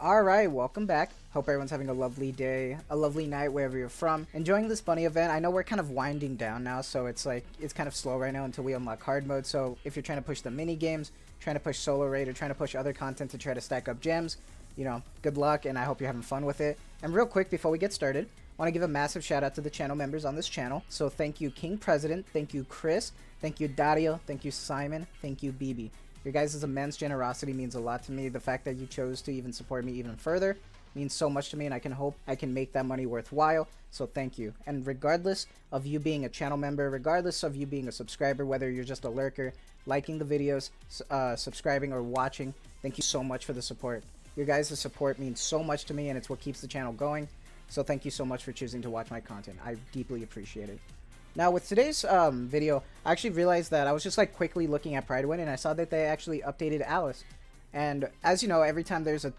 Alright, welcome back. Hope everyone's having a lovely day, a lovely night wherever you're from. Enjoying this bunny event. I know we're kind of winding down now, so it's kind of slow right now until we unlock hard mode. So if you're trying to push the mini games, trying to push solo raid, or trying to push other content to try to stack up gems, you know, good luck, and I hope you're having fun with it. And real quick, before we get started, I want to give a massive shout out to the channel members on this channel. So thank you KingPresiden, thank you Chris, thank you Dario, thank you Simon, thank you Beebee. Your guys' immense generosity means a lot to me. The fact that you chose to even support me even further means so much to me, and I can hope I can make that money worthwhile. So thank you. And regardless of you being a channel member, regardless of you being a subscriber, whether you're just a lurker, liking the videos, subscribing, or watching, thank you so much for the support. Your guys' support means so much to me, and it's what keeps the channel going. So thank you so much for choosing to watch my content. I deeply appreciate it. Now with today's video, I actually realized that I was just like quickly looking at PrideOne, and I saw that they actually updated Alice. And as you know, every time there's a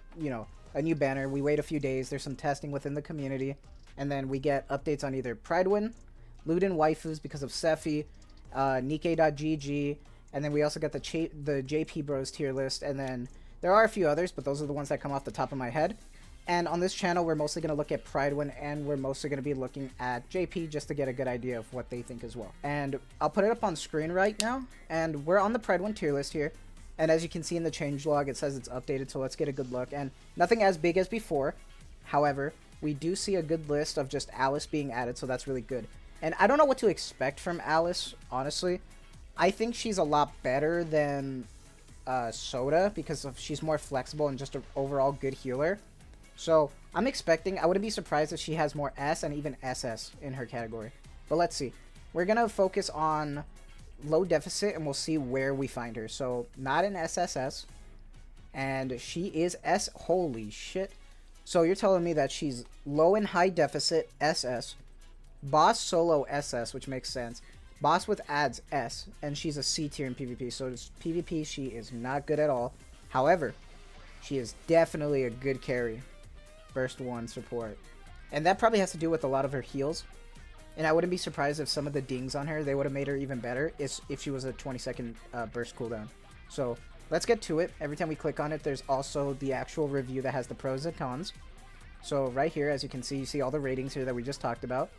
new banner, we wait a few days, there's some testing within the community, and then we get updates on either PrideOne, Luden waifus because of Sephi, Nikke.gg, and then we also get the JP Bros tier list, and then there are a few others, but those are the ones that come off the top of my head. And on this channel, we're mostly going to look at PrideOne, and we're mostly going to be looking at JP just to get a good idea of what they think as well. And I'll put it up on screen right now, and we're on the PrideOne tier list here. And as you can see in the changelog, it says it's updated, so let's get a good look. And nothing as big as before. However, we do see a good list of just Alice being added, so that's really good. And I don't know what to expect from Alice, honestly. I think she's a lot better than Soda because she's more flexible and just an overall good healer. So I'm expecting, I wouldn't be surprised if she has more S and even SS in her category. But let's see. We're going to focus on low deficit, and we'll see where we find her. So not an SSS, and she is S. Holy shit. So you're telling me that she's low and high deficit SS, boss solo SS, which makes sense, boss with ads S, and she's a C tier in PvP. So it's PvP, she is not good at all. However, she is definitely a good carry. Burst 1 support. And that probably has to do with a lot of her heals. And I wouldn't be surprised if some of the dings on her, they would have made her even better if she was a 20-second burst cooldown. So let's get to it. Every time we click on it, there's also the actual review that has the pros and cons. So right here, as you can see, you see all the ratings here that we just talked about.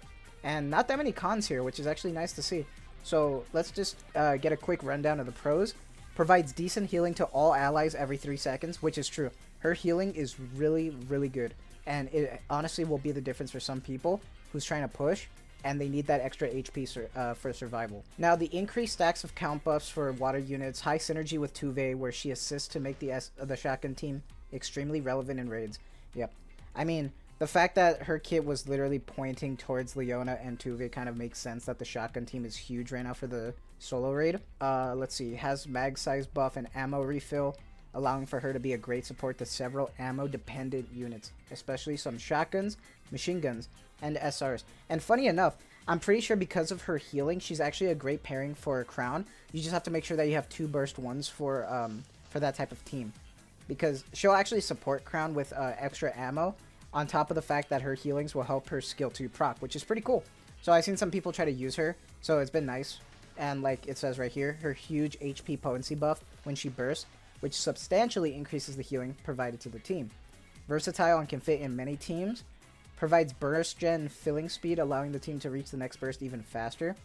And not that many cons here, which is actually nice to see. So let's just get a quick rundown of the pros. Provides decent healing to all allies every 3 seconds, which is true. Her healing is really, really good. And it honestly will be the difference for some people who's trying to push, and they need that extra HP for survival. Now, the increased stacks of count buffs for water units, high synergy with Tuve, where she assists to make the shotgun team extremely relevant in raids. Yep. I mean, the fact that her kit was literally pointing towards Leona and Tuve kind of makes sense that the shotgun team is huge right now for the solo raid. Let's see. Has mag size buff and ammo refill, allowing for her to be a great support to several ammo-dependent units, especially some shotguns, machine guns, and SRs. And funny enough, I'm pretty sure because of her healing, she's actually a great pairing for a Crown. You just have to make sure that you have 2 burst 1s for that type of team, because she'll actually support Crown with extra ammo, on top of the fact that her healings will help her skill 2 proc, which is pretty cool. So I've seen some people try to use her, so it's been nice. And like it says right here, her huge HP potency buff when she bursts, which substantially increases the healing provided to the team. Versatile and can fit in many teams. Provides burst gen filling speed, allowing the team to reach the next burst even faster.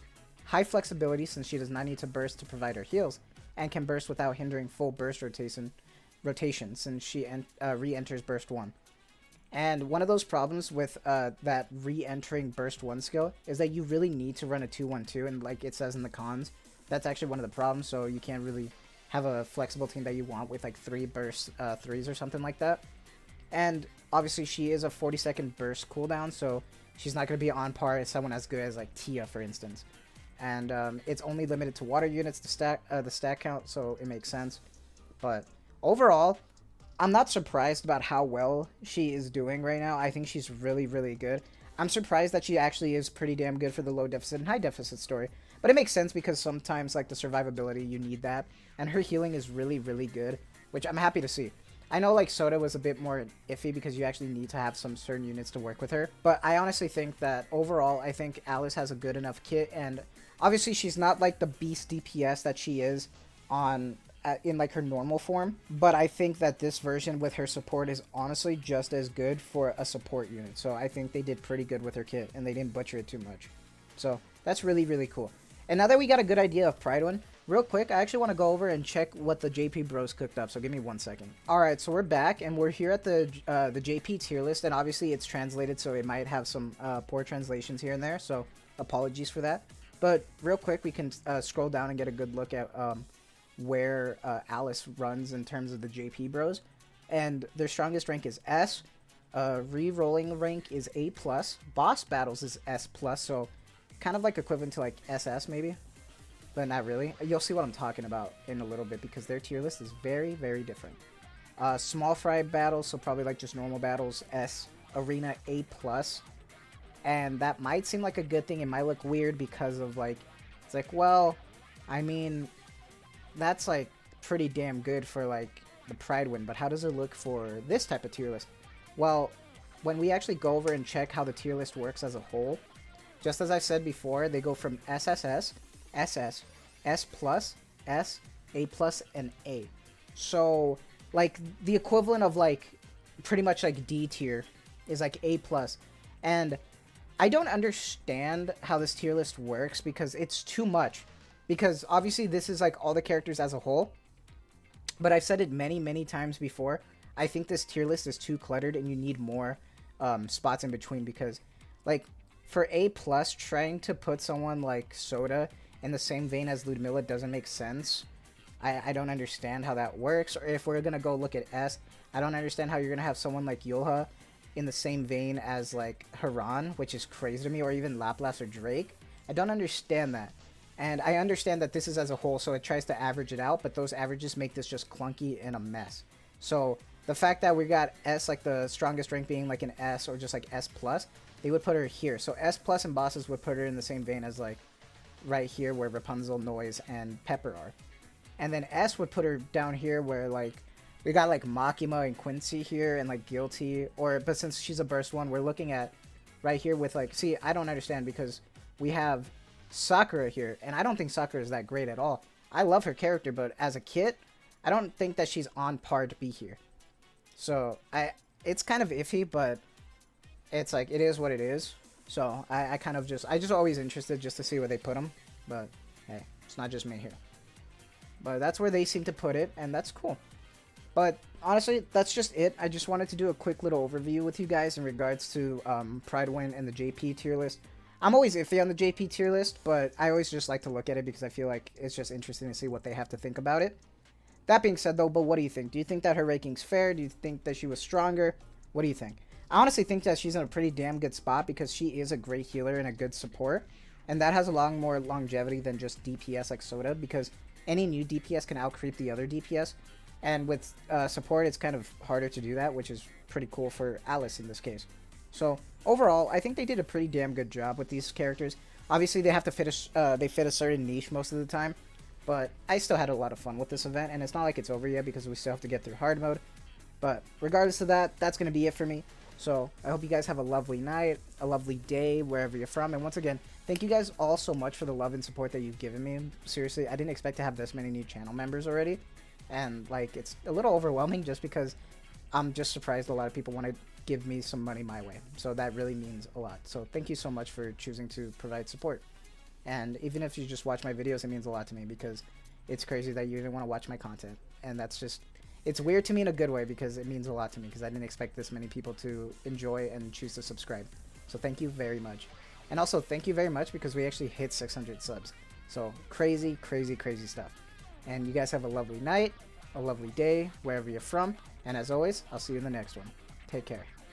High flexibility since she does not need to burst to provide her heals, and can burst without hindering full burst rotation since she re-enters burst 1. And one of those problems with that re-entering burst 1 skill is that you really need to run a 2-1-2, and like it says in the cons, that's actually one of the problems, so you can't really have a flexible team that you want with like 3 burst 3s or something like that. And obviously she is a 40-second burst cooldown, so she's not going to be on par as someone as good as like Tia, for instance. And it's only limited to water units, the stack count, so it makes sense. But overall, I'm not surprised about how well she is doing right now. I think she's really, really good. I'm surprised that she actually is pretty damn good for the low deficit and high deficit story. But it makes sense because sometimes, like, the survivability, you need that. And her healing is really, really good, which I'm happy to see. I know, like, Soda was a bit more iffy because you actually need to have some certain units to work with her. But I honestly think that overall, I think Alice has a good enough kit. And obviously, she's not, like, the beast DPS that she is on in like her normal form, but I think that this version with her support is honestly just as good for a support unit. So I think they did pretty good with her kit, and they didn't butcher it too much. So that's really, really cool. And now that we got a good idea of PrideOne, real quick, I actually want to go over and check what the JP bros cooked up, so give me 1 second. Alright, so we're back, and we're here at the JP tier list, and obviously it's translated, so it might have some poor translations here and there, so apologies for that. But real quick, we can scroll down and get a good look at where Alice runs in terms of the JP bros. And their strongest rank is S, re-rolling rank is A+, boss battles is S+, so kind of like equivalent to like SS maybe, but not really. You'll see what I'm talking about in a little bit because their tier list is very, very different. Small fry battles, so probably like just normal battles, S, arena A+, and that might seem like a good thing. It might look weird because of like, it's like, well, I mean, that's like pretty damn good for like the PrideOne, but how does it look for this type of tier list? Well, when we actually go over and check how the tier list works as a whole, just as I said before, they go from SSS, SS, S+, S, A+, and A. So, like, the equivalent of, like, pretty much, like, D tier is, like, A+. And I don't understand how this tier list works because it's too much. Because, obviously, this is, like, all the characters as a whole. But I've said it many, many times before. I think this tier list is too cluttered and you need more spots in between because, like, for A+, trying to put someone like Soda in the same vein as Ludmilla doesn't make sense. I don't understand how that works. Or if we're going to go look at S, I don't understand how you're going to have someone like Yoha in the same vein as like Haran, which is crazy to me, or even Laplace or Drake. I don't understand that. And I understand that this is as a whole, so it tries to average it out, but those averages make this just clunky and a mess. So the fact that we got S, like the strongest rank being like an S or just like S+, they would put her here. So S+ and bosses would put her in the same vein as like right here where Rapunzel, Noise, and Pepper are. And then S would put her down here where like we got like Makima and Quincy here and like Guilty. But since she's a burst one, we're looking at right here with like, see, I don't understand because we have Sakura here. And I don't think Sakura is that great at all. I love her character, but as a kid, I don't think that she's on par to be here. So it's kind of iffy, but it's like, it is what it is. So I just always interested just to see where they put them. But hey, it's not just me here. But that's where they seem to put it, and that's cool. But honestly, that's just it. I just wanted to do a quick little overview with you guys in regards to PrideOne and the JP tier list. I'm always iffy on the JP tier list, but I always just like to look at it because I feel like it's just interesting to see what they have to think about it. That being said, though, but what do you think? Do you think that her ranking's fair? Do you think that she was stronger? What do you think? I honestly think that she's in a pretty damn good spot because she is a great healer and a good support. And that has a lot more longevity than just DPS like Soda because any new DPS can outcreep the other DPS. And with support, it's kind of harder to do that, which is pretty cool for Alice in this case. So overall, I think they did a pretty damn good job with these characters. Obviously, they have to fit a certain niche most of the time. But I still had a lot of fun with this event, and it's not like it's over yet because we still have to get through hard mode. But regardless of that, that's going to be it for me. So I hope you guys have a lovely night, a lovely day, wherever you're from. And once again, thank you guys all so much for the love and support that you've given me. Seriously, I didn't expect to have this many new channel members already. And, like, it's a little overwhelming just because I'm just surprised a lot of people want to give me some money my way. So that really means a lot. So thank you so much for choosing to provide support. And even if you just watch my videos, it means a lot to me because it's crazy that you didn't want to watch my content. And that's just, it's weird to me in a good way because it means a lot to me because I didn't expect this many people to enjoy and choose to subscribe. So thank you very much. And also thank you very much because we actually hit 600 subs. So crazy, crazy, crazy stuff. And you guys have a lovely night, a lovely day, wherever you're from. And as always, I'll see you in the next one. Take care.